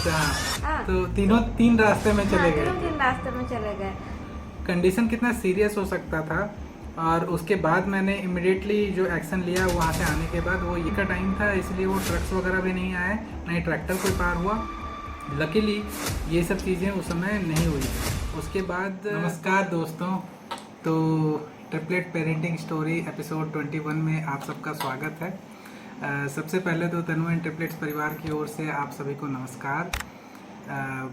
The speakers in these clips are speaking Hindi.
अच्छा हाँ। तो तीन रास्ते में चले गए। तीन रास्ते में चले गए। कंडीशन कितना सीरियस हो सकता था। और उसके बाद मैंने इमिडिएटली जो एक्शन लिया वहाँ से आने के बाद, वो ये का टाइम था इसलिए वो ट्रक्स वगैरह भी नहीं आए, ना ही ट्रैक्टर कोई पार हुआ। लकीली ये सब चीज़ें उस समय नहीं हुई। उसके बाद नमस्कार दोस्तों, तो ट्रिपलेट पेरेंटिंग स्टोरी एपिसोड 21 में आप सबका स्वागत है। सबसे पहले तो तनु एंड ट्रिपलेट्स परिवार की ओर से आप सभी को नमस्कार।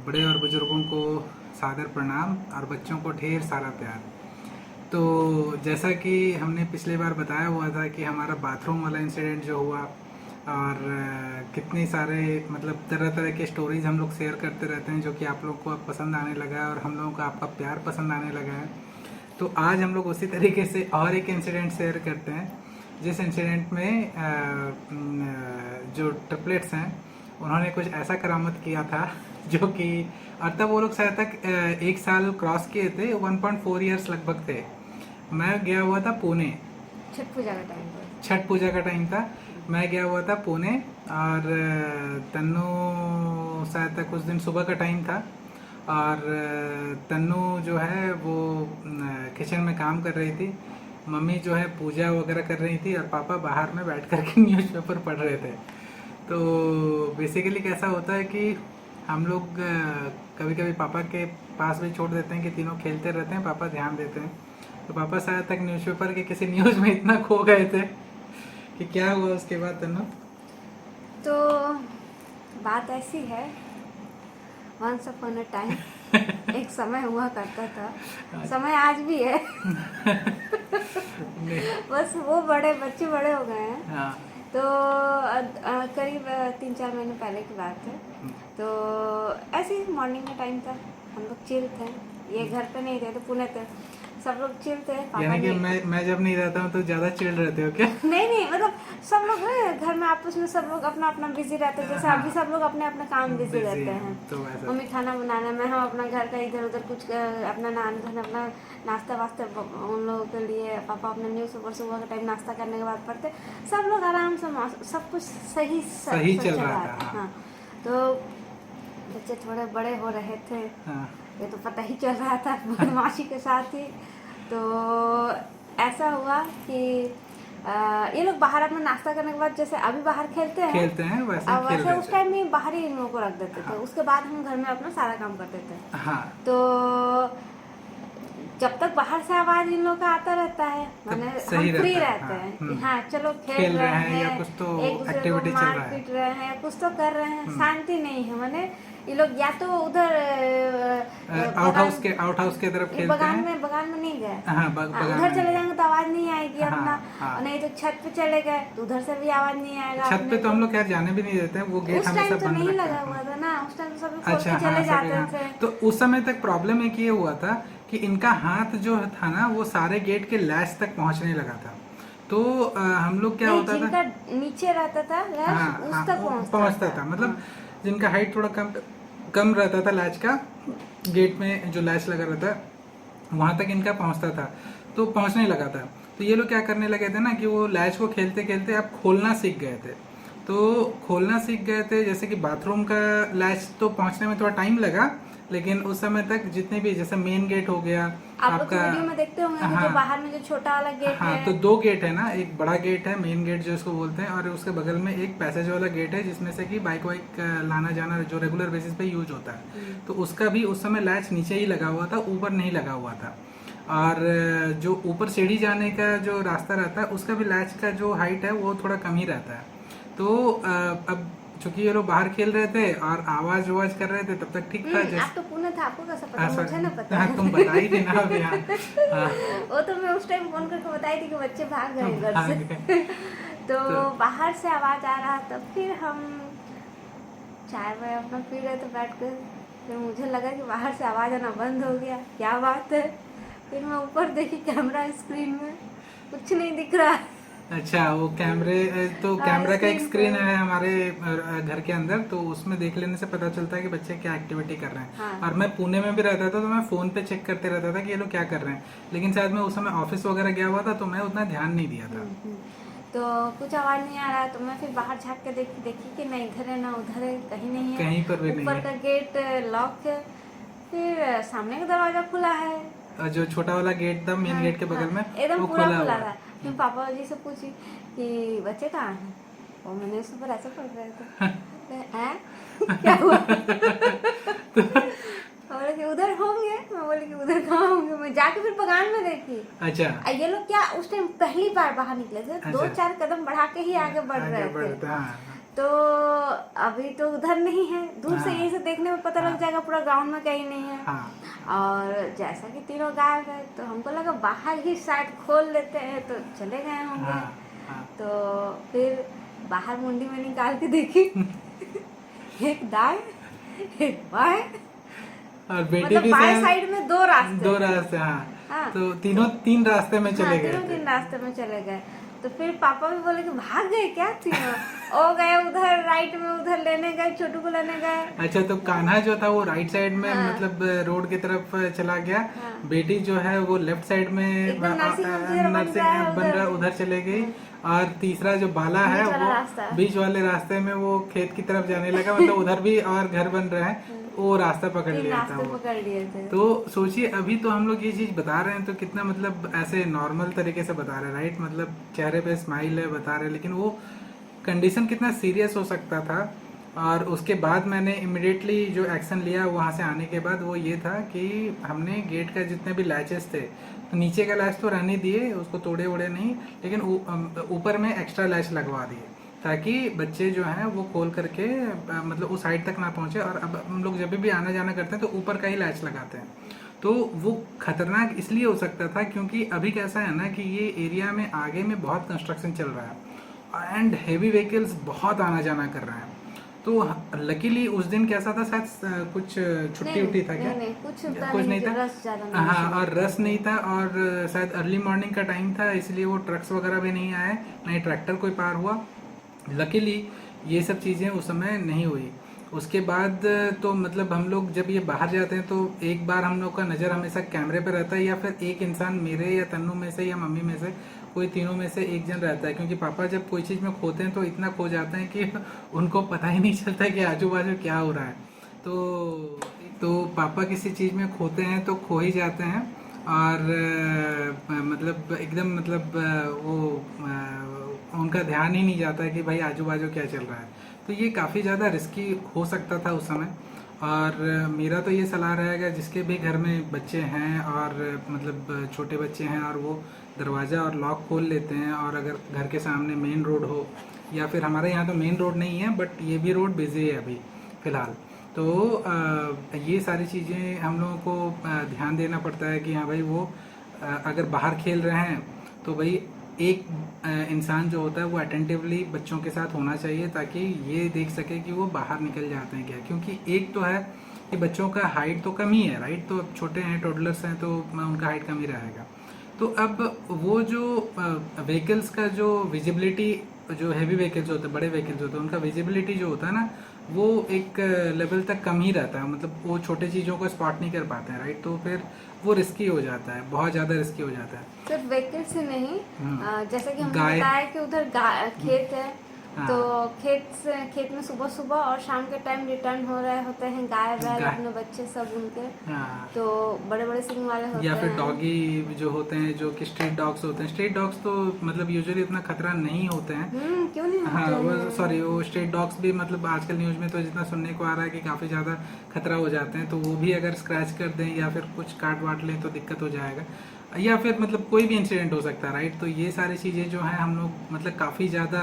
बड़े और बुजुर्गों को सादर प्रणाम और बच्चों को ढेर सारा प्यार। तो जैसा कि हमने पिछले बार बताया हुआ था कि हमारा बाथरूम वाला इंसिडेंट जो हुआ, और कितने सारे मतलब तरह तरह के स्टोरीज हम लोग शेयर करते रहते हैं जो कि आप लोग को अब पसंद आने लगा है और हम लोगों को आपका प्यार पसंद आने लगा है। तो आज हम लोग उसी तरीके से और एक इंसिडेंट शेयर करते हैं, जिस इंसिडेंट में जो ट्रिपलेट्स हैं उन्होंने कुछ ऐसा करामत किया था जो कि, और तब वो लोग शायद तक 1 साल क्रॉस किए थे, 1.4 ईयर्स लगभग थे। मैं गया हुआ था पुणे, छठ पूजा का टाइम था। छठ पूजा का टाइम था। मैं गया हुआ था पुणे और तन्नू शायद तक उस दिन सुबह का टाइम था। और तन्नू जो है वो किचन में काम कर रही थी, मम्मी जो है पूजा वगैरह कर रही थी और पापा बाहर में बैठ कर के न्यूज़पेपर पढ़ रहे थे। तो बेसिकली कैसा होता है कि हम लोग कभी कभी पापा के पास भी छोड़ देते हैं कि तीनों खेलते रहते हैं, पापा ध्यान देते हैं। तो पापा शायद तक न्यूज़पेपर के किसी न्यूज़ में इतना खो गए थे कि क्या हुआ उसके बाद तन्नू। तो बात ऐसी है, वंस अपॉन अ टाइम एक समय हुआ करता था, समय आज भी है बस वो बच्चे बड़े हो गए हैं। हाँ। तो करीब 3-4 महीने पहले की बात है। तो ऐसे ही मॉर्निंग का टाइम था, हम लोग चिल थे, ये घर पे नहीं थे तो पुणे थे, सब लोग चिल थे। यानी कि मैं जब नहीं रहता हूँ तो ज्यादा चिल रहते हो क्या? नहीं मतलब सब लोग घर में आपस में सब लोग अपना अपना बिजी रहते हैं। जैसे अभी सब लोग अपने अपने काम बिजी रहते हैं। तो मम्मी खाना बनाने में, हम अपना घर का इधर उधर कुछ अपना धन अपना नाश्ता वास्ते उन लोगों के लिए, पापा अपने न्यूज़पेपर सुबह का टाइम नाश्ता करने के बाद पढ़ते, सब लोग आराम से, सब कुछ सही चल रहा था। हाँ। तो बच्चे थोड़े बड़े हो रहे थे। हाँ। ये तो पता ही चल रहा था बदमाशी के साथ ही। तो ऐसा हुआ कि ये लोग बाहर अपना नाश्ता करने के बाद, जैसे अभी बाहर खेलते हैं वैसे उस टाइम में बाहर ही इन लोगों को रख देते थे। उसके बाद हम घर में अपना सारा काम करते थे। हाँ। तो जब तक बाहर से आवाज इन लोगों का आता रहता है, माने हम फ्री रहते हैं। हाँ चलो खेल रहे हैं या कुछ तो एक दूसरे को मार पीट रहे हैं, कुछ तो कर रहे हैं, शांति नहीं है। माने ये लोग या तो उधर आउट हाउस के तरफ खेलते हैं, बगान में नहीं गए। उधर चले जाएंगे तो आवाज नहीं आएगी अपना। नहीं तो छत पे चले गए तो उधर से भी आवाज नहीं आएगा। छत पे तो हम लोग खैर जाने भी नहीं देते, वो गेट हमेशा बंद नहीं लगा हुआ था ना, उस टाइम सब लोग चले जाते थे। तो उस समय तक प्रॉब्लम एक ये हुआ था कि इनका हाथ जो था ना वो सारे गेट के लैच तक पहुंचने लगा था। तो हम लोग क्या होता था, नीचे रहता था लैच उस तक पहुंचता था। मतलब जिनका हाइट थोड़ा कम रहता था, लैच का गेट में जो लैच लगा रहता वहां तक इनका पहुंचता था, तो पहुंचने लगा था। तो ये लोग क्या करने लगे थे ना कि वो लैच को खेलते खेलते अब खोलना सीख गए थे। तो खोलना सीख गए थे, जैसे कि बाथरूम का लैच तो पहुंचने में थोड़ा टाइम लगा, लेकिन उस समय तक जितने भी, जैसे मेन गेट हो गया आपका, वीडियो में देखते होंगे कि जो बाहर में जो छोटा वाला गेट है। तो 2 गेट है ना, एक बड़ा गेट है मेन गेट जो इसको बोलते हैं, और उसके बगल में एक पैसेज वाला गेट है जिसमें से कि बाइक वाइक लाना जाना जो रेगुलर बेसिस पे यूज होता है। तो उसका भी उस समय लैच नीचे ही लगा हुआ था, ऊपर नहीं लगा हुआ था। और जो ऊपर सीढ़ी जाने का जो रास्ता रहता है उसका भी लैच का जो हाइट है वो थोड़ा कम ही रहता है। तो अब चूंकि ये लोग बाहर खेल रहे थे और आवाज कर रहे थे, तब तक ठीक था। आप तो पुणे था, आपको कैसा पता? मुझे ना पता। तुम बताई थी ना अभी। वो तो मैं उस टाइम फोन करके बताई थी कि बच्चे भाग गए घर से। तो बाहर से आवाज आ रहा, तब फिर हम चाय वाय अपना पी रहे थे बैठ कर। फिर मुझे लगा कि बाहर से आवाज आना बंद हो गया, क्या बात है। फिर मैं ऊपर देखी कैमरा स्क्रीन में कुछ नहीं दिख रहा। अच्छा, वो कैमरा का एक स्क्रीन है हमारे घर के अंदर, तो उसमें देख लेने से पता चलता है कि बच्चे क्या एक्टिविटी कर रहे हैं। हाँ। और मैं पुणे में भी रहता था तो मैं फोन पे चेक करते रहता था कि ये लोग क्या कर रहे हैं, लेकिन शायद मैं उस समय ऑफिस वगैरह गया हुआ था तो मैं उतना ध्यान नहीं दिया था। तो कुछ आवाज़ नहीं आ रहा, तो मैं फिर बाहर झाँक के देखी कि नहीं इधर है ना उधर है, कहीं नहीं है, कहीं पर भी नहीं ऊपर है। का गेट लॉक है, फिर सामने का दरवाज़ा खुला है, और जो छोटा वाला गेट था मेन गेट के बगल में एकदम वो पूरा खुला खुला हुआ था। है। फिर पापा जी से पूछी कि बच्चे कहाँ हैं, और मैंने उसके ऊपर ऐसे पढ़ रहे थे हैं क्या हुआ बोले कि उधर होंगे, मैं बोली कि उधर कहाँ होंगे, मैं जाके फिर बगान में देखी। अच्छा ये लोग क्या उस टाइम पहली बार बाहर निकले थे, अच्छा। 2-4 कदम बढ़ा के ही आगे बढ़ रहे थे। हाँ तो अभी तो उधर नहीं है, दूर से हाँ। यहीं से देखने में पता लग जाएगा पूरा ग्राउंड में कहीं नहीं है। हाँ और जैसा कि तीनों गायब है, तो हमको लगा बाहर ही शायद खोल लेते हैं तो चले गए होंगे। हाँ हाँ। तो फिर बाहर मुंडी में निकाल के देखी एक दाएं एक बाएं, और बेटी मतलब भी बाएं साइड में 2 रास्ते। हाँ। हाँ। तो तीन रास्ते में चले गए थे। तीन रास्ते में चले गए। तो फिर पापा भी बोले कि भाग गए क्या तीनों ओ गए उधर राइट में, उधर लेने गए, छोटू को लेने गए। अच्छा, तो कान्हा जो था वो राइट साइड में हाँ। मतलब रोड की तरफ चला गया। हाँ। बेटी जो है वो लेफ्ट साइड में एकदम नर्सिंग बनकर उधर चले गई। और तीसरा जो बाला है वो बीच वाले रास्ते में वो खेत की तरफ जाने लगा, मतलब उधर भी और घर बन रहा है, वो रास्ता पकड़ लिया था वो। पकड़ लिए थे। तो सोचिए अभी तो हम लोग ये चीज बता रहे हैं तो कितना मतलब ऐसे नॉर्मल तरीके से बता रहे हैं, राइट, मतलब चेहरे पे स्माइल है बता रहे हैं, लेकिन वो कंडीशन कितना सीरियस हो सकता था। और उसके बाद मैंने इमिडिएटली जो एक्शन लिया वहाँ से आने के बाद वो ये था कि हमने गेट का जितने भी लैचेस थे, तो नीचे का लैच तो रहने दिए, उसको तोड़े ओड़े नहीं, लेकिन ऊपर में एक्स्ट्रा लैच लगवा दिए ताकि बच्चे जो हैं वो खोल करके मतलब उस साइड तक ना पहुंचे। और अब हम लोग जब भी आना जाना करते हैं तो ऊपर का ही लैच लगाते हैं। तो वो खतरनाक इसलिए हो सकता था क्योंकि अभी कैसा है ना कि ये एरिया में आगे में बहुत कंस्ट्रक्शन चल रहा है एंड हेवी व्हीकल्स बहुत आना जाना कर रहे हैं। तो लकीली उस दिन कैसा था, शायद कुछ छुट्टी उट्टी था क्या? नहीं, कुछ नहीं था। हाँ, और रस नहीं था और शायद अर्ली मॉर्निंग का टाइम था, इसलिए वो ट्रक्स वगैरह भी नहीं आए, नहीं ट्रैक्टर कोई पार हुआ। लकीली ये सब चीज़ें उस समय नहीं हुई। उसके बाद तो मतलब हम लोग जब ये बाहर जाते हैं तो एक बार हम लोग का नज़र हमेशा कैमरे पे रहता है, या फिर एक इंसान मेरे या तन्नू में से या मम्मी में से कोई तीनों में से एक जन रहता है, क्योंकि पापा जब कोई चीज़ में खोते हैं तो इतना खो जाते हैं कि उनको पता ही नहीं चलता कि आजू बाजू क्या हो रहा है। तो पापा किसी चीज़ में खोते हैं तो खो ही जाते हैं और मतलब एकदम मतलब वो उनका ध्यान ही नहीं जाता है कि भाई आजू बाजू क्या चल रहा है। तो ये काफ़ी ज़्यादा रिस्की हो सकता था उस समय। और मेरा तो ये सलाह रहेगा जिसके भी घर में बच्चे हैं और मतलब छोटे बच्चे हैं और वो दरवाज़ा और लॉक खोल लेते हैं, और अगर घर के सामने मेन रोड हो, या फिर हमारे यहाँ तो मेन रोड नहीं है बट ये भी रोड बिजी है अभी फ़िलहाल, तो ये सारी चीज़ें हम लोगों को ध्यान देना पड़ता है कि हाँ भाई वो अगर बाहर खेल रहे हैं तो भाई एक इंसान जो होता है वो अटेंटिवली बच्चों के साथ होना चाहिए ताकि ये देख सके कि वो बाहर निकल जाते हैं क्या। क्योंकि एक तो है कि बच्चों का हाइट तो कम ही है, राइट, तो अब छोटे हैं, टोडलर्स हैं, तो उनका हाइट कम ही रहेगा। तो अब वो जो व्हीकल्स का जो विजिबिलिटी, जो हैवी व्हीकल्स होते हैं, बड़े व्हीकल्स होते हैं, उनका विजिबिलिटी जो होता है ना वो एक लेवल तक कम ही रहता है, मतलब वो छोटे चीज़ों को स्पॉट नहीं कर पाते हैं, राइट, तो फिर वो रिस्की हो जाता है, बहुत ज़्यादा रिस्की हो जाता है। सिर्फ व्हीकल से नहीं, जैसे कि हमने बताया कि उधर खेत है, तो खेत में सुबह सुबह और शाम के टाइम रिटर्न हो रहे होते हैं गाय बैल, अपने बच्चे सब उनके, तो बड़े बड़े सिंग वाले होते हैं, या फिर डॉगी जो होते हैं जो कि स्ट्रीट डॉग्स होते हैं। स्ट्रीट डॉग्स तो मतलब यूजुअली इतना खतरा नहीं होते हैं। क्यों नहीं? हाँ, वो सॉरी, वो स्ट्रीट डॉग्स भी मतलब आजकल न्यूज़ में तो जितना सुनने को आ रहा है कि काफ़ी ज़्यादा खतरा हो जाते हैं, तो वो भी अगर स्क्रैच कर दें या फिर कुछ काट वाट लें तो दिक्कत हो जाएगा, या फिर मतलब कोई भी इंसिडेंट हो सकता है, राइट। तो ये सारी चीज़ें जो हैं हम लोग मतलब काफ़ी ज़्यादा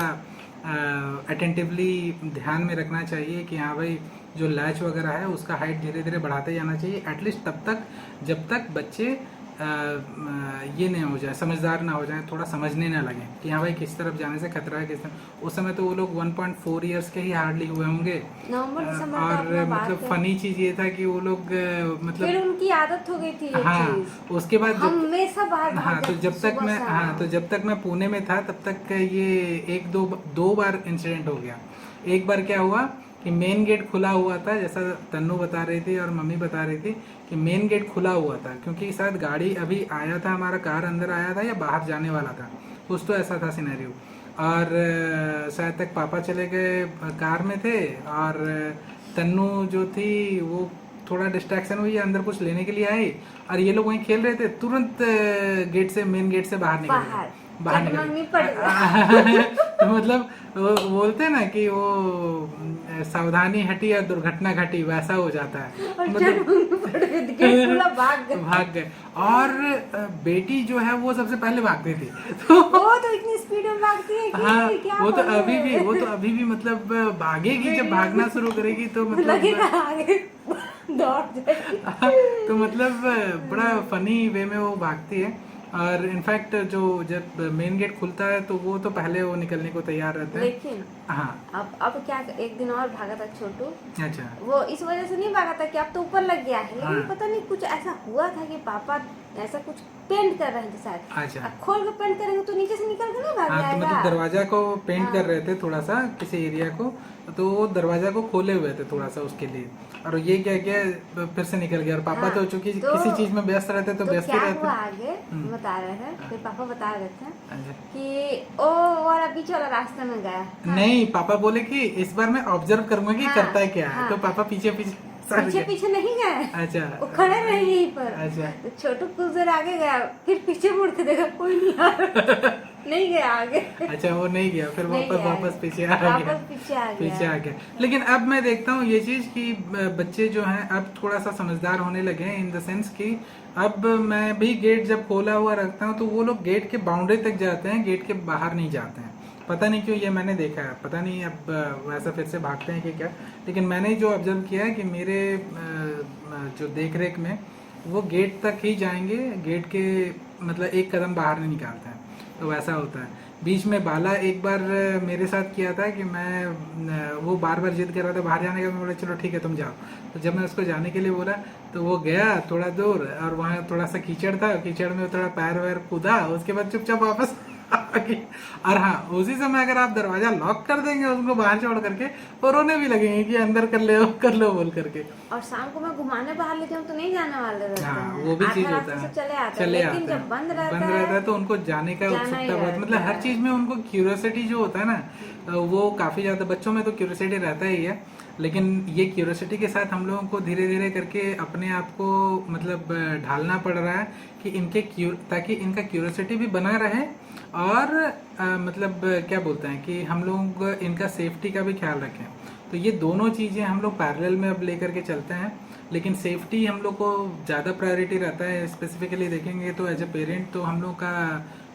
अटेंटिवली ध्यान में रखना चाहिए कि हाँ भाई जो लैच वगैरह है उसका हाइट धीरे धीरे बढ़ाते जाना चाहिए, एटलीस्ट तब तक जब तक बच्चे ये नहीं हो जाए, समझदार ना हो जाए, थोड़ा समझने ना लगे कि हाँ भाई किस तरफ जाने से खतरा है, किस तरफ। उस समय तो वो लोग 1.4 ईयर्स के ही हार्डली हुए होंगे, और मतलब फनी चीज ये था कि वो लोग मतलब फिर उनकी आदत हो गई थी। हाँ, उसके बाद हमेशा बाहर हाँ, तो जब तक मैं पुणे में था तब तक ये दो बार इंसिडेंट हो गया। एक बार क्या हुआ कि मेन गेट खुला हुआ था, जैसा तन्नू बता रही थी और मम्मी बता रही थी कि मेन गेट खुला हुआ था, क्योंकि शायद गाड़ी अभी आया था, हमारा कार अंदर आया था या बाहर जाने वाला था, कुछ तो ऐसा था सिनेरियो। और शायद तक पापा चले गए, कार में थे, और तन्नू जो थी वो थोड़ा डिस्ट्रैक्शन हुई, अंदर कुछ लेने के लिए आई, और ये लोग वहीं खेल रहे थे, तुरंत गेट से, मेन गेट से बाहर निकल गए, बाहर निकल तो मतलब वो बोलते हैं ना कि वो सावधानी हटी और दुर्घटना घटी, वैसा हो जाता है, मतलब भाग गए। और बेटी जो है वो सबसे पहले भागती थी, तो वो तो इतनी स्पीड में भागती है कि हाँ, क्या वो तो अभी भी मतलब भागेगी, जब भागना शुरू करेगी तो मतलब लगेगा आगे दौड़ जाएगी। तो मतलब बड़ा फनी वे में वो भागती है। और इनफैक्ट जो जब मेन गेट खुलता है तो वो तो पहले वो निकलने को तैयार रहता है। लेकिन हाँ, अब क्या, एक दिन और भागा था छोटू। अच्छा, वो इस वजह से नहीं भागा था कि अब तो ऊपर लग गया है, लेकिन हाँ। पता नहीं कुछ ऐसा हुआ था कि पापा ऐसा कुछ पेंट कर रहे थे शायद। अच्छा, अब खोल के पेंट करेंगे तो नीचे से निकल के नहीं भाग हाँ, तो जाएगा। मतलब दरवाजा को पेंट हाँ। कर रहे थे थोड़ा सा किसी एरिया को, तो वो दरवाजा को खोले हुए थे थोड़ा सा उसके लिए, और ये क्या किया फिर से निकल गया। और पापा हाँ, तो चूंकि तो किसी चीज में व्यस्त रहते तो व्यस्त ही क्या रहते। हुआ आगे बता रहे हैं, फिर पापा बता रहे थे अच्छा। कि ओ वाला बीच वाला रास्ते में गया। नहीं, पापा बोले कि इस बार मैं ऑब्जर्व करूंगा कि हाँ, करता है क्या है, हाँ। तो पापा पीछे पीछे सर पीछे गए। पीछे नहीं गए, अच्छा, वो खड़े रहे यहीं पर। अच्छा, तो छोटू कुछ देर आगे गया, फिर पीछे मुड़ के देखा कोई नहीं आ रहा। नहीं गया आगे। अच्छा, वो नहीं गया, फिर नहीं गया वापस आगे। पीछे आ गया, वापस पीछे आ गया। लेकिन अब मैं देखता हूँ ये चीज कि बच्चे जो हैं अब थोड़ा सा समझदार होने लगे हैं, इन द सेंस कि अब मैं भी गेट जब खोला हुआ रखता हूँ तो वो लोग गेट के बाउंड्री तक जाते हैं, गेट के बाहर नहीं जाते हैं। पता नहीं क्यों, ये मैंने देखा है, पता नहीं अब वैसा फिर से भागते हैं कि क्या, लेकिन मैंने जो ऑब्जर्व किया है कि मेरे जो देख रेख में वो गेट तक ही जाएंगे, गेट के मतलब एक कदम बाहर नहीं निकालते हैं, तो वैसा होता है। बीच में बाला एक बार मेरे साथ किया था कि मैं वो बार बार जिद कर रहा था बाहर जाने का, मैं बोला चलो ठीक है तुम जाओ, तो जब मैं उसको जाने के लिए बोला तो वो गया थोड़ा दूर, और वहाँ थोड़ा सा कीचड़ था, कीचड़ में थोड़ा पैर वैर कूदा, उसके बाद चुपचाप वापस आ गया। और हाँ, उसी समय अगर आप दरवाजा लॉक कर देंगे उसको बाहर छोड़ करके, वो रोने भी लगेंगे कि अंदर कर लो बोल करके। और शाम को मैं घुमाने बाहर लेती हूँ तो नहीं जाने वाले रहते हाँ, हैं, वो भी चीज आधा होता रास्ते है, से चले आते हैं, चले लेकिन आते जब हैं, बंद बंद रहता रहता है है तो उनको जाने का जाना ही उत्सुकता बहुत, मतलब रहता हर है। चीज में उनको क्यूरियोसिटी जो होता है ना, वो काफी ज्यादा, बच्चों में तो क्यूरियोसिटी रहता ही है, लेकिन ये क्यूरियोसिटी के साथ हम लोगों को धीरे धीरे करके अपने आप को मतलब ढालना पड़ रहा है कि ताकि इनका क्यूरियोसिटी भी बना रहे, और मतलब क्या बोलते हैं कि हम लोग इनका सेफ्टी का भी ख्याल रखें। तो ये दोनों चीज़ें हम लोग पैरेलल में अब लेकर के चलते हैं, लेकिन सेफ्टी हम लोग को ज़्यादा प्रायोरिटी रहता है। स्पेसिफिकली देखेंगे तो एज ए पेरेंट तो हम लोग का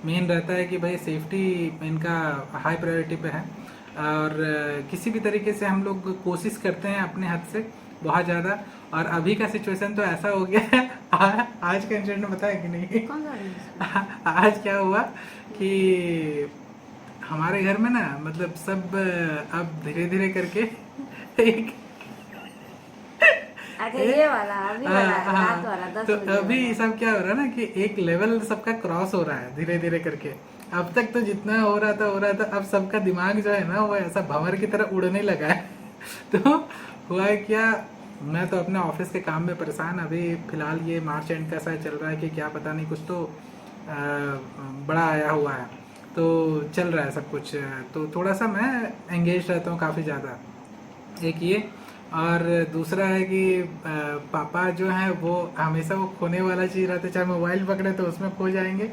मेन रहता है कि भाई सेफ्टी इनका हाई प्रायोरिटी पे है, और किसी भी तरीके से हम लोग कोशिश करते हैं अपने हद से बहुत ज़्यादा। और अभी का सिचुएशन तो ऐसा हो गया है आज का इंसिडेंट बताया कि नहीं? कौन सा रही? आज क्या हुआ कि हमारे घर में ना मतलब सब अब धीरे धीरे करके एक अच्छा, ये वाला अभी वाला रात वाला 10 तो बजे अभी वाला। सब क्या हो रहा है ना कि एक लेवल सबका क्रॉस हो रहा है धीरे धीरे करके। अब तक तो जितना हो रहा था अब सबका दिमाग जो है ना वो ऐसा भंवर की तरह उड़ने लगा है तो हुआ है क्या, मैं तो अपने ऑफिस के काम में परेशान, अभी फिलहाल ये मार्च एंड का शायद चल रहा है कि क्या पता नहीं, कुछ तो बड़ा आया हुआ है, तो चल रहा है सब कुछ, तो थोड़ा सा मैं एंगेज रहता हूँ काफ़ी ज़्यादा। एक ये, और दूसरा है कि पापा जो है वो हमेशा वो खोने वाला चीज़ रहता है, चाहे मोबाइल पकड़े तो उसमें खो जाएंगे।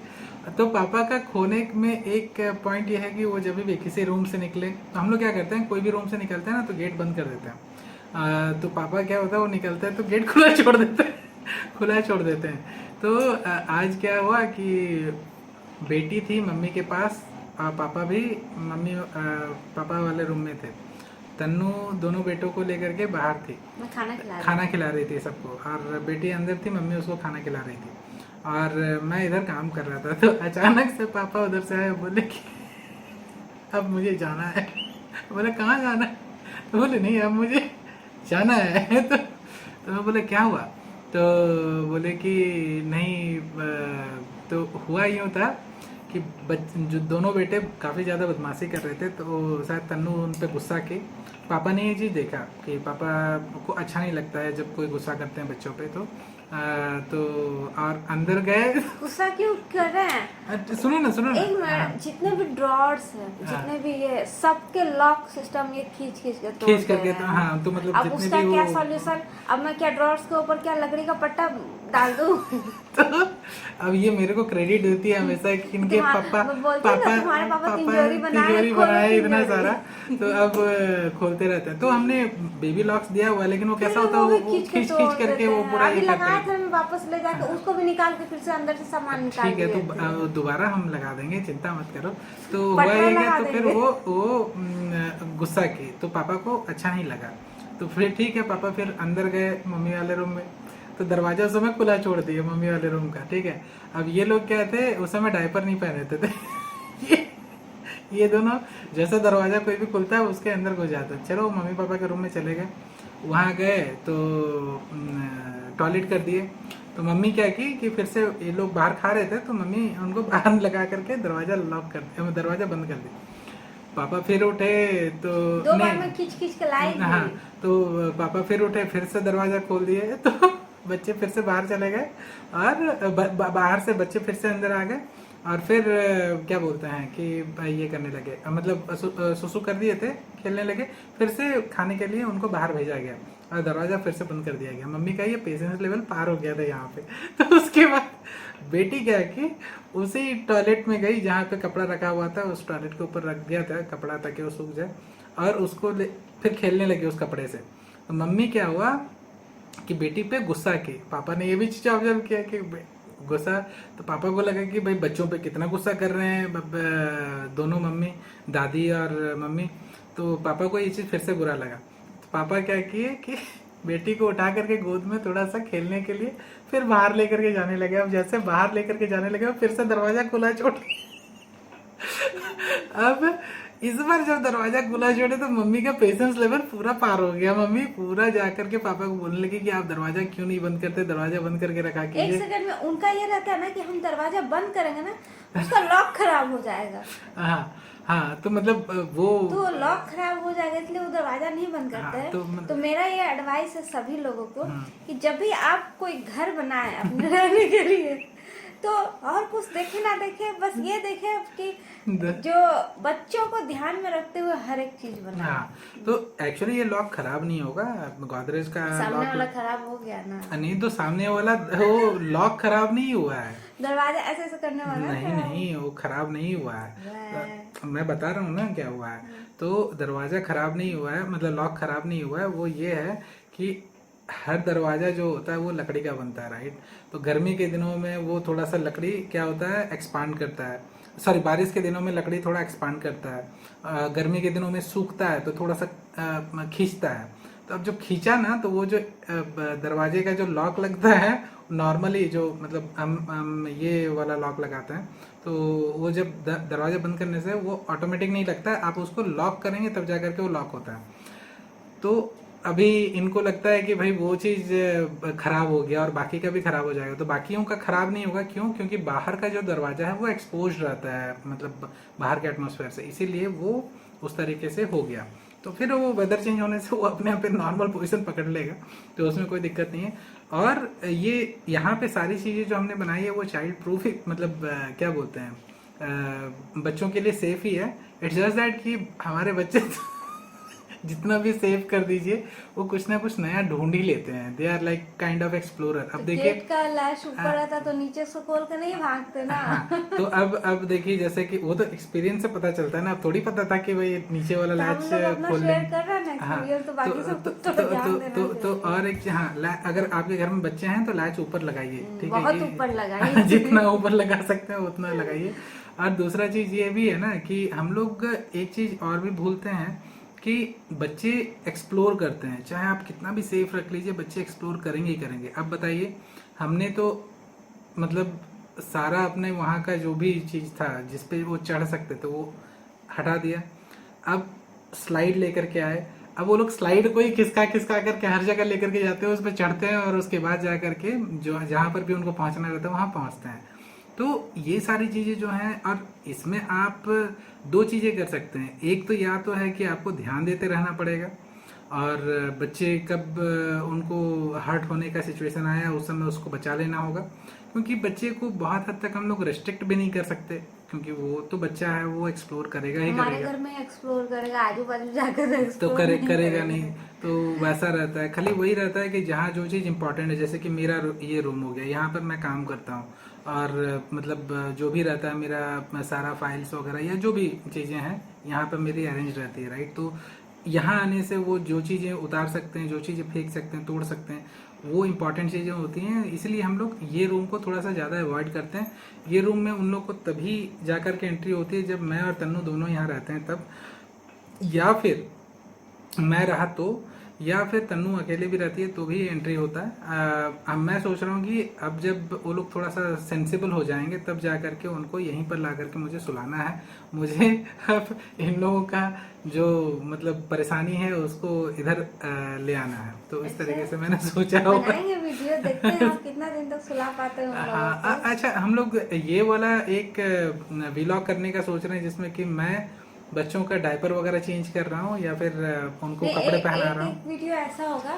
तो पापा का खोने में एक पॉइंट ये है कि वो जब भी किसी रूम से निकले तो हम लोग क्या करते हैं, कोई भी रूम से निकलते हैं ना तो गेट बंद कर देते हैं। तो पापा क्या होता है, वो निकलते हैं तो गेट खुला छोड़ देते हैं खुला छोड़ देते हैं। तो आज क्या हुआ कि बेटी थी मम्मी के पास, पापा भी पापा वाले रूम में थे, तन्नू दोनों बेटों को लेकर के बाहर थी, मैं खाना खिला रही थी सबको, और बेटी अंदर थी, मम्मी उसको खाना खिला रही थी, और मैं इधर काम कर रहा था। तो अचानक से पापा उधर से आए, बोले कि अब मुझे जाना है। बोले कहाँ जाना है? तो बोले नहीं अब मुझे जाना है। तो मैं बोले क्या हुआ? तो बोले कि नहीं, तो हुआ यूँ था कि जो दोनों बेटे काफ़ी ज़्यादा बदमाशी कर रहे थे, तो शायद तन्नू उन पर गुस्सा की, पापा ने ये चीज़ देखा कि पापा को अच्छा नहीं लगता है जब कोई गुस्सा करते हैं बच्चों पे, तो तो और अंदर गए। गुस्सा क्यों कर रहे हैं? सुनो ना एक मिनट, जितने भी ड्रॉर्स हैं, जितने भी ये सबके लॉक सिस्टम ये खींच के तोड़ खींच करके दे तो रहे हैं। हाँ, तो मतलब अब जितने उसका भी क्या वो सॉल्यूशन? अब मैं क्या ड्रॉर्स के ऊपर क्या लकड़ी का पट्टा डाल दूं? तो अब ये मेरे को क्रेडिट देती है हमेशा कि इनके पापा मैं बोलती हूँ ना, तुम्हारे पापा तिजोरी तिजोरी बनाए इतना तिजोरी। सारा, तो अब खोलते रहते हैं। तो हमने बेबी लॉक्स दिया हुआ, लेकिन वो कैसा होता है, भी वो खींच के खींच तोड़ करके देते वो हैं। पूरा अभी ये करते लगाए थे, हैं। मैं वापस ले जाके उसको भी निकाल के फिर से अंदर से सामान निकाल ठीक है, दिए तो थे। दोबारा हम लगा देंगे, चिंता मत करो। तो हुआ पटरा ये क्या, लगा तो फिर देंगे। वो गुस्सा की, तो पापा को अच्छा नहीं लगा। तो फिर ठीक है, पापा फिर अंदर गए मम्मी वाले रूम में, तो दरवाजा उस समय खुला छोड़ दिया मम्मी वाले रूम का। ठीक है, अब ये लोग क्या थे, उस समय डायपर नहीं पहने थे ये दोनों जैसे दरवाजा कोई भी खुलता है उसके अंदर घुस जाते हैं। चलो मम्मी पापा के रूम में चले गए, वहाँ गए तो टॉयलेट कर दिए। तो मम्मी क्या की कि फिर से ये लोग बाहर खा रहे थे, तो मम्मी उनको बाहर लगा करके दरवाजा लॉक कर दिया, दरवाजा बंद कर दिया। पापा फिर उठे तो दो बार में खींच खींच के लाई थी। हाँ, तो पापा फिर उठे, फिर से दरवाजा खोल दिए, तो बच्चे फिर से बाहर चले गए, और बाहर से बच्चे फिर से अंदर आ गए, और फिर क्या बोलते हैं कि ये करने लगे, मतलब सुसु कर दिए थे, खेलने लगे। फिर से खाने के लिए उनको बाहर भेजा गया और दरवाजा फिर से बंद कर दिया गया। मम्मी का ये पेशेंस लेवल पार हो गया था यहाँ पे। तो उसके बाद बेटी क्या कि उसी टॉयलेट में गई जहाँ पे कपड़ा रखा हुआ था, उस टॉयलेट के ऊपर रख दिया था कपड़ा ताकि वो सूख जाए, और उसको फिर खेलने लगी उस कपड़े से। तो मम्मी क्या हुआ कि बेटी पे गुस्सा की, पापा ने ये भी चीज़ ऑब्जर्व किया कि गुस्सा, तो पापा को लगा कि भाई बच्चों पे कितना गुस्सा कर रहे हैं दोनों, मम्मी दादी और मम्मी। तो पापा को ये चीज़ फिर से बुरा लगा, तो पापा क्या किए कि बेटी को उठा करके गोद में थोड़ा सा खेलने के लिए फिर बाहर लेकर के जाने लगे। अब जैसे बाहर लेकर के जाने लगे, फिर से दरवाजा खुला छोड़ अब इस बार जब दरवाजा खुला छोड़े तो मम्मी का पेशेंस लेवल पूरा पार हो गया। मम्मी पूरा जाकर के पापा को बोलने लगी कि आप दरवाजा क्यों नहीं बंद करते, दरवाजा बंद करके रखा एक कीजिए। सेकंड में उनका ये रहता है ना कि हम दरवाजा बंद करेंगे ना, उसका लॉक खराब हो जाएगा। हाँ हाँ, तो मतलब वो तो लॉक खराब हो जाएगा, इसलिए वो दरवाजा नहीं बंद करते हैं। तो मेरा ये एडवाइस है सभी लोगों को कि जब भी आप कोई घर बनाए अपने रहने के लिए, तो और कुछ देखे ना देखे, बस ये देखे कि जो बच्चों को ध्यान में रखते हुए हर एक चीज बनाए। हाँ, तो एक्चुअली ये लॉक खराब नहीं होगा, गोदरेज का सामने लॉक वाला खराब हो गया ना। नहीं, तो सामने वाला वो लॉक खराब नहीं हुआ है, दरवाजा ऐसे ऐसे करने वाला नहीं वो खराब नहीं हुआ है। मैं बता रहा हूँ ना क्या हुआ है। तो दरवाजा खराब नहीं हुआ है, मतलब लॉक खराब नहीं हुआ है। वो ये है कि हर दरवाजा जो होता है वो लकड़ी का बनता है, राइट। तो गर्मी के दिनों में वो थोड़ा सा लकड़ी क्या होता है, एक्सपांड करता है, सॉरी बारिश के दिनों में लकड़ी थोड़ा एक्सपांड करता है, गर्मी के दिनों में सूखता है तो थोड़ा सा खींचता है। तो अब जो खींचा ना, तो वो जो दरवाजे का जो लॉक लगता है, नॉर्मली जो मतलब हम ये वाला लॉक लगाते हैं, तो वो जब दरवाजा बंद करने से वो ऑटोमेटिक नहीं लगता है, आप उसको लॉक करेंगे तब जा करके वो लॉक होता है। तो अभी इनको लगता है कि भाई वो चीज़ खराब हो गया और बाकी का भी खराब हो जाएगा, तो बाकियों का खराब नहीं होगा। क्यों? क्योंकि बाहर का जो दरवाजा है वो एक्सपोज रहता है, मतलब बाहर के एटमॉस्फेयर से, इसीलिए वो उस तरीके से हो गया। तो फिर वो वेदर चेंज होने से वो अपने आप पे नॉर्मल पोजीशन पकड़ लेगा, तो उसमें कोई दिक्कत नहीं है। और ये यहाँ पे सारी चीज़ें जो हमने बनाई है वो चाइल्ड प्रूफ ही, मतलब क्या बोलते हैं, बच्चों के लिए सेफ ही है। इट्स जस्ट दैट कि हमारे बच्चे जितना भी सेव कर दीजिए वो कुछ ना कुछ नया ढूंढ ही लेते हैं। They are like kind of explorer. अब देखिए गेट का लैश ऊपर रहता तो नीचे से खोल के नहीं भागते ना। हाँ, तो अब देखिए जैसे कि वो तो एक्सपीरियंस से पता चलता है ना, अब थोड़ी पता था कि भाई नीचे वाला लैच खोलने। हाँ, तो और एक हाँ, अगर आपके घर में बच्चे हैं तो लैच ऊपर लगाइए, ठीक है, बहुत ऊपर लगाइए। जितना ऊपर लगा सकते हैं उतना लगाइए। और दूसरा चीज ये भी है ना कि हम लोग एक चीज और भी भूलते हैं कि बच्चे एक्सप्लोर करते हैं, चाहे आप कितना भी सेफ रख लीजिए, बच्चे एक्सप्लोर करेंगे ही करेंगे। अब बताइए, हमने तो मतलब सारा अपने वहाँ का जो भी चीज़ था जिस पे वो चढ़ सकते थे वो हटा दिया, अब स्लाइड लेकर के आए। अब वो लोग स्लाइड को ही खिसका खिसका करके हर जगह लेकर के जाते हैं, उस पर चढ़ते हैं और उसके बाद जा करके जो जहाँ पर भी उनको पहुँचना रहता है वहाँ पहुँचते हैं। तो ये सारी चीज़ें जो हैं, और इसमें आप दो चीज़ें कर सकते हैं। एक तो या तो है कि आपको ध्यान देते रहना पड़ेगा, और बच्चे कब उनको हर्ट होने का सिचुएशन आया उस समय उसको बचा लेना होगा, क्योंकि बच्चे को बहुत हद तक हम लोग रेस्ट्रिक्ट भी नहीं कर सकते, क्योंकि वो तो बच्चा है, वो एक्सप्लोर करेगा ही हमारे करेगा। घर में एक्सप्लोर करेगा, आजू बाजू जाकर तो एक्सप्लोर करेगा नहीं। तो वैसा रहता है, खाली वही रहता है कि जहाँ जो चीज़ इंपॉर्टेंट है, जैसे कि मेरा ये रूम हो गया, यहाँ पर मैं काम करता हूँ और मतलब जो भी रहता है मेरा सारा फाइल्स वगैरह या जो भी चीज़ें हैं यहाँ पर मेरी अरेंज रहती है, राइट। तो यहाँ आने से वो जो चीज़ें उतार सकते हैं, जो चीज़ें फेंक सकते हैं, तोड़ सकते हैं, वो इम्पॉर्टेंट चीज़ें होती हैं, इसलिए हम लोग ये रूम को थोड़ा सा ज़्यादा अवॉइड करते हैं। ये रूम में उन लोग को तभी जाकर के एंट्री होती है जब मैं और तन्नू दोनों यहाँ रहते हैं तब, या फिर मैं रहा तो, या फिर तन्नू अकेले भी रहती है तो भी एंट्री होता है। अब मैं सोच रहा हूँ कि अब जब वो लोग थोड़ा सा सेंसिबल हो जाएंगे तब जा करके उनको यहीं पर ला करके मुझे सुलाना है। मुझे अब इन लोगों का जो मतलब परेशानी है उसको इधर ले आना है, तो इस तरीके से मैंने सोचा होगा। बनाएंगे वीडियो, देखते हैं आप कितना दिन तक सुला पाते हैं उन लोगों हाँ, को। अच्छा, हम लोग ये वाला एक व्लॉग करने का सोच रहे हैं जिसमें कि मैं बच्चों का डायपर वगैरह चेंज कर रहा हूँ या फिर उनको नहीं, कपड़े पहना रहा हूँ। एक वीडियो ऐसा होगा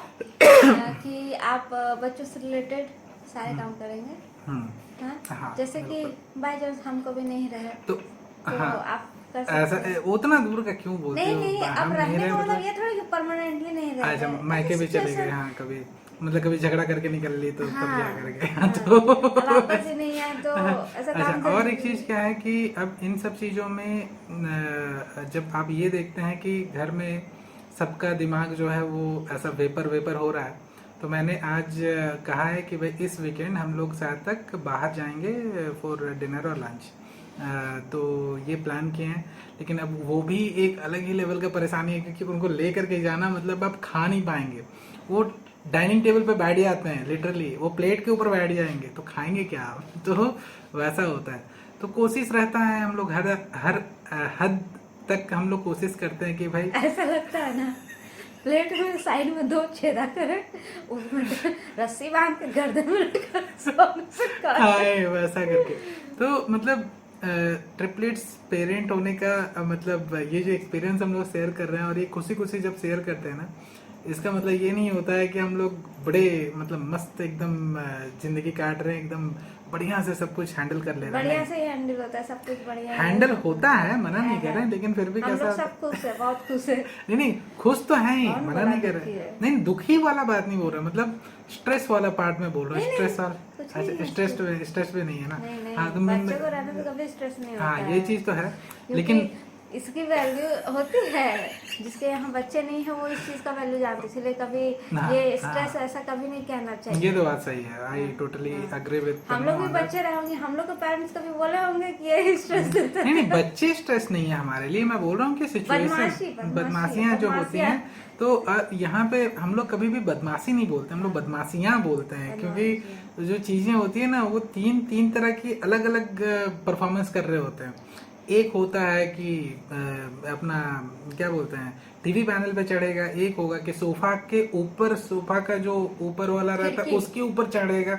कि आप बच्चों से रिलेटेड सारे काम करेंगे। हाँ? हाँ, जैसे कि बाय चांस हम कभी नहीं रहे तो हाँ, आप कर सकते ऐसा हैं। उतना दूर का क्यों बोलते नहीं हो? नहीं, अब हम नहीं रहने रहे का मतलब मतलब, ये थोड़ी कि परमानेंटली नहीं रह अच्छा रहे। मायके भी चले गए, situation- हाँ कभी मतलब कभी झगड़ा करके निकल ली तो तब हाँ, जा करके हाँ, तो अब वापस ही नहीं आए तो ऐसा काम अच्छा, और करने एक के लिए। चीज क्या है कि अब इन सब चीजों में जब आप ये देखते हैं कि घर में सबका दिमाग जो है वो ऐसा वेपर वेपर हो रहा है, तो मैंने आज कहा है कि भाई इस वीकेंड हम लोग शायद तक बाहर जाएंगे फॉर डिनर और लंच। तो ये प्लान किए हैं, लेकिन अब वो भी एक अलग ही लेवल का परेशानी है, क्योंकि उनको ले करके जाना मतलब आप खा नहीं पाएंगे। वो डाइनिंग टेबल पे बैठ जाते हैं, लिटरली वो प्लेट के ऊपर बैठ जाएंगे, तो खाएंगे क्या आप? तो वैसा होता है। तो कोशिश रहता है हम लोग हर हर हद तक हम लोग कोशिश करते हैं कि भाई ऐसा लगता है ना, प्लेट में साइड में 2 छेदा करे, उसमें रस्सी बांध के गर्दन में लटका सोने से काट। खाए वैसा करके। तो मतलब ट्रिपलेट्स पेरेंट होने का मतलब ये जो एक्सपीरियंस हम लोग शेयर कर रहे हैं और ये खुशी खुशी जब शेयर करते हैं ना, इसका मतलब ये नहीं होता है कि हम लोग बड़े मतलब मस्त एकदम जिंदगी काट रहे हैं, एकदम बढ़िया से सब कुछ हैंडल कर ले रहे बढ़िया हैं। से ही हैंडल होता है, सब कुछ बढ़िया है। हैंडल होता है, मना नहीं कर रहे हैं, लेकिन फिर भी हम कैसा लोग होता सब खुश है, बहुत खुश है। नहीं नहीं, खुश तो है ही, कौन मना बोला नहीं कर दुखी रहे। है? नहीं, दुखी वाला बात नहीं बोल रहा, मतलब स्ट्रेस वाला पार्ट में बोल रहा हूँ। नहीं, स्ट्रेस वाला, कुछ नहीं अच्छा है स्ट्रेस भी नहीं है ना। नहीं नहीं, हाँ तो बच्चे को रहने से कभी स्ट्रेस नहीं होता हाँ है। ये चीज तो है, क्योंकि लेकिन इसकी वैल्यू होती है, जिसके यहाँ बच्चे नहीं है वो इस चीज का वैल्यू जानते, इसलिए कभी हाँ, ये स्ट्रेस हाँ। ऐसा कभी नहीं कहना चाहिए। ये तो बात सही है, आई टोटली अग्री विद। हम लोग भी बच्चे रहे होंगे, हम लोग के पेरेंट्स कभी बोले होंगे कि ये स्ट्रेस देते नहीं नहीं, बच्चे स्ट्रेस नहीं है हमारे लिए, मैं बोल रहा हूँ कि सिचुएशन बदमाशियाँ जो होती हैं, तो यहाँ पे हम लोग कभी भी बदमाशी नहीं बोलते, हम लोग बदमाशियाँ बोलते हैं, क्योंकि जो चीजें होती है ना वो तीन तरह की अलग अलग परफॉर्मेंस कर रहे होते हैं। एक होता है कि अपना क्या बोलते हैं टीवी पैनल पे चढ़ेगा, एक होगा कि सोफा के ऊपर, सोफा का जो ऊपर वाला रहता है उसके ऊपर चढ़ेगा,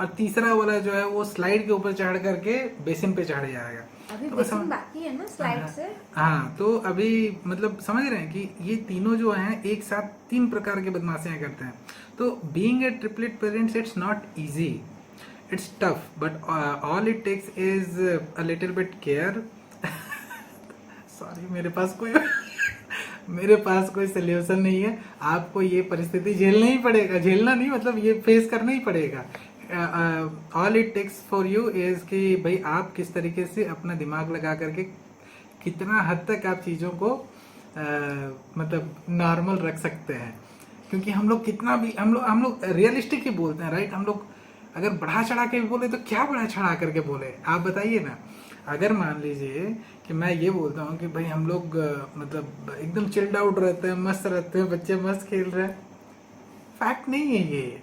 और तीसरा वाला जो है वो स्लाइड के ऊपर चढ़ करके बेसिन पे चढ़ जाएगा। अभी तो बेसिन बाकी है ना स्लाइड से। हाँ, तो अभी मतलब समझ रहे हैं कि ये तीनों जो हैं एक साथ 3 प्रकार के बदमाशियां करते हैं। तो being a triplet parents it's not easy, it's tough, but all it takes is a little bit care. Sorry, मेरे पास कोई सोल्यूशन नहीं है, आपको ये परिस्थिति झेलना ही पड़ेगा, झेलना नहीं मतलब ये फेस करना ही पड़ेगा। All it takes for you is कि भाई आप किस तरीके से अपना दिमाग लगा करके कितना हद तक आप चीज़ों को मतलब नॉर्मल रख सकते हैं, क्योंकि हम लोग कितना भी हम लोग रियलिस्टिक ही बोलते हैं, राइट। हम लोग अगर बढ़ा चढ़ा के बोले तो क्या बढ़ा चढ़ा करके बोले, आप बताइए ना। अगर मान लीजिए कि मैं ये बोलता हूँ कि भाई हम लोग मतलब एकदम चिल्ड आउट रहते हैं, मस्त रहते हैं, बच्चे मस्त खेल रहे हैं, फैक्ट नहीं है ये।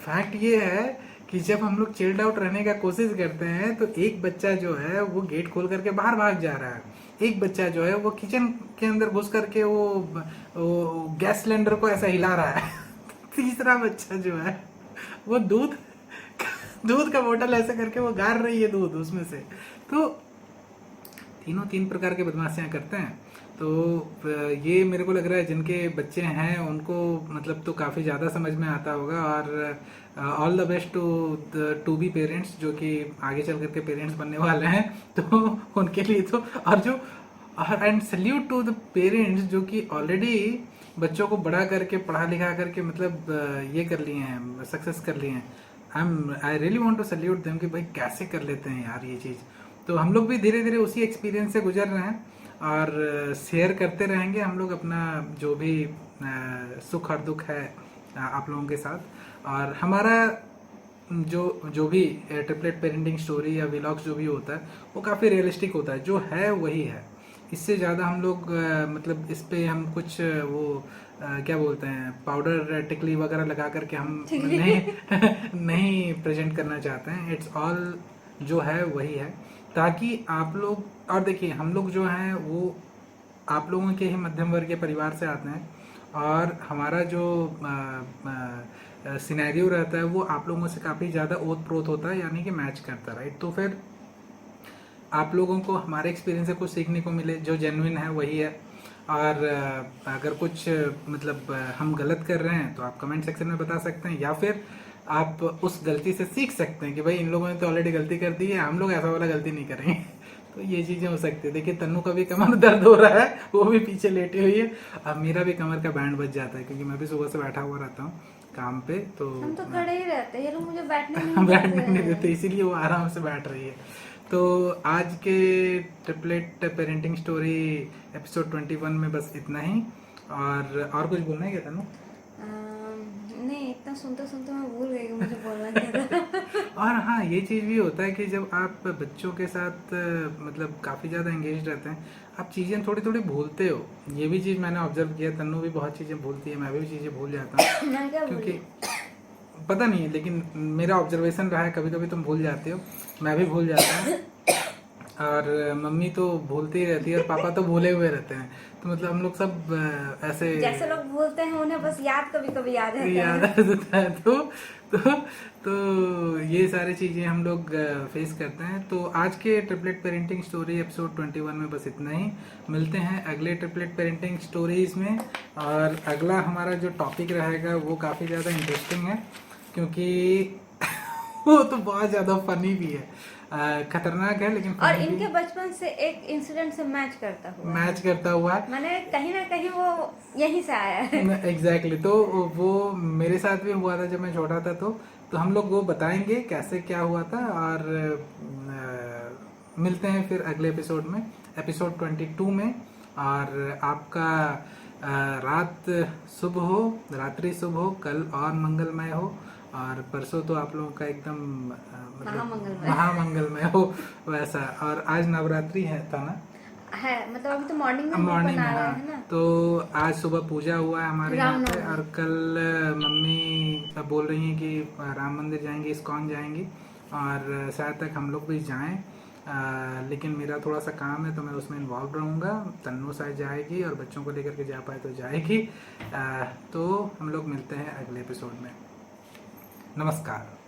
फैक्ट ये है कि जब हम लोग चिल्ड आउट रहने का कोशिश करते हैं तो एक बच्चा जो है वो गेट खोल करके बाहर भाग जा रहा है, एक बच्चा जो है वो किचन के अंदर घुस करके वो गैस सिलेंडर को ऐसा हिला रहा है, तीसरा बच्चा जो है वो दूध का बोतल ऐसे करके वो गार रही है दूध उसमें से। तो तीनों तीन प्रकार के बदमाशियाँ करते हैं। तो ये मेरे को लग रहा है जिनके बच्चे हैं उनको मतलब तो काफ़ी ज़्यादा समझ में आता होगा। और all the best to be parents जो कि आगे चल करके पेरेंट्स बनने वाले हैं, तो उनके लिए तो और जो and salute to the parents जो कि ऑलरेडी बच्चों को बड़ा करके पढ़ा लिखा करके मतलब ये कर लिए हैं, सक्सेस कर लिए हैं। I really want to salute them कि भाई कैसे कर लेते हैं यार ये चीज़। तो हम लोग भी धीरे धीरे उसी एक्सपीरियंस से गुजर रहे हैं और शेयर करते रहेंगे हम लोग अपना जो भी सुख और दुख है आप लोगों के साथ। और हमारा जो भी ट्रिपलेट पेरेंटिंग स्टोरी या व्लॉग्स जो भी होता है वो काफ़ी रियलिस्टिक होता है, जो है वही है। इससे ज़्यादा हम लोग मतलब इस पे हम कुछ वो क्या बोलते हैं पाउडर टिकली वगैरह लगा करके हम नहीं प्रेजेंट करना चाहते हैं। इट्स ऑल जो है वही है, ताकि आप लोग और देखिए हम लोग जो हैं वो आप लोगों के ही मध्यम वर्ग के परिवार से आते हैं और हमारा जो सिनेरियो रहता है वो आप लोगों से काफ़ी ज़्यादा ओत प्रोत होता है, यानी कि मैच करता है, राइट। तो फिर आप लोगों को हमारे एक्सपीरियंस से कुछ सीखने को मिले, जो जेन्युइन है वही है। और अगर कुछ मतलब हम गलत कर रहे हैं तो आप कमेंट सेक्शन में बता सकते हैं, या फिर आप उस गलती से सीख सकते हैं कि भाई इन लोगों ने तो ऑलरेडी गलती कर दी है, हम लोग ऐसा वाला गलती नहीं करेंगे। तो ये चीज़ें हो सकती है। देखिए तन्नू का भी कमर दर्द हो रहा है, वो भी पीछे लेटी हुई है। अब मेरा भी कमर का बैंड बज जाता है क्योंकि मैं भी सुबह से बैठा हुआ रहता हूँ काम पे। तो हम तो खड़े ही रहते हैं, ये लोग मुझे बैठने नहीं देते, इसीलिए वो आराम से बैठ रही है। तो आज के ट्रिपलेट पेरेंटिंग स्टोरी एपिसोड 21 में बस इतना ही। और कुछ बोलना है क्या तन्नू? नहीं, इतना सुनते सुनते मैं भूल गई कि मुझे बोलना क्या था। और हाँ, ये चीज़ भी होता है कि जब आप बच्चों के साथ मतलब काफ़ी ज़्यादा एंगेज रहते हैं, आप चीज़ें थोड़ी थोड़ी भूलते हो। ये भी चीज़ मैंने ऑब्जर्व किया, तन्नू भी बहुत चीज़ें भूलती है, मैं भी चीज़ें भूल जाता हूँ। मैं क्या क्योंकि पता नहीं है, लेकिन मेरा ऑब्जर्वेशन रहा है कभी कभी तुम भूल जाते हो, मैं भी भूल जाता हूँ। और मम्मी तो भूलती ही रहती है और पापा तो भूले हुए रहते हैं। तो मतलब हम लोग सब ऐसे जैसे लोग भूलते हैं उन्हें बस याद कभी कभी याद याद आ जाता है। तो ये सारी चीज़ें हम लोग फेस करते हैं। तो आज के ट्रिपलेट पेरेंटिंग स्टोरी एपिसोड 21 में बस इतना ही। मिलते हैं अगले ट्रिपलेट पेरेंटिंग स्टोरीज में। और अगला हमारा जो टॉपिक रहेगा वो काफ़ी ज़्यादा इंटरेस्टिंग है, क्योंकि वो तो बहुत ज़्यादा फनी भी है, खतरनाक है, लेकिन और इनके बचपन से एक इंसिडेंट से मैच करता हुआ मैंने कहीं ना कहीं वो यहीं से आया है। एग्जैक्टली तो वो मेरे साथ भी हुआ था जब मैं छोटा था। तो हम लोग वो बताएंगे कैसे क्या हुआ था। और मिलते हैं फिर अगले एपिसोड में, एपिसोड 22 में। और आपका रात्रि शुभ हो, कल और मंगलमय हो, और परसों तो आप लोगों का एकदम महामंगलमय हो वैसा। और आज नवरात्रि है था ना? है, मतलब अभी तो मॉर्निंग में बना रहे हैं ना। तो आज सुबह पूजा हुआ है हमारे यहाँ पे। और कल मम्मी बोल रही हैं कि राम मंदिर जाएंगी, इस्कॉन जाएंगी, और शायद तक हम लोग भी जाएं। लेकिन मेरा थोड़ा सा काम है तो मैं उसमें इन्वॉल्व रहूँगा। तन्नू शायद जाएगी और बच्चों को लेकर के जा पाए तो जाएगी। तो हम लोग मिलते हैं अगले एपिसोड में। नमस्कार।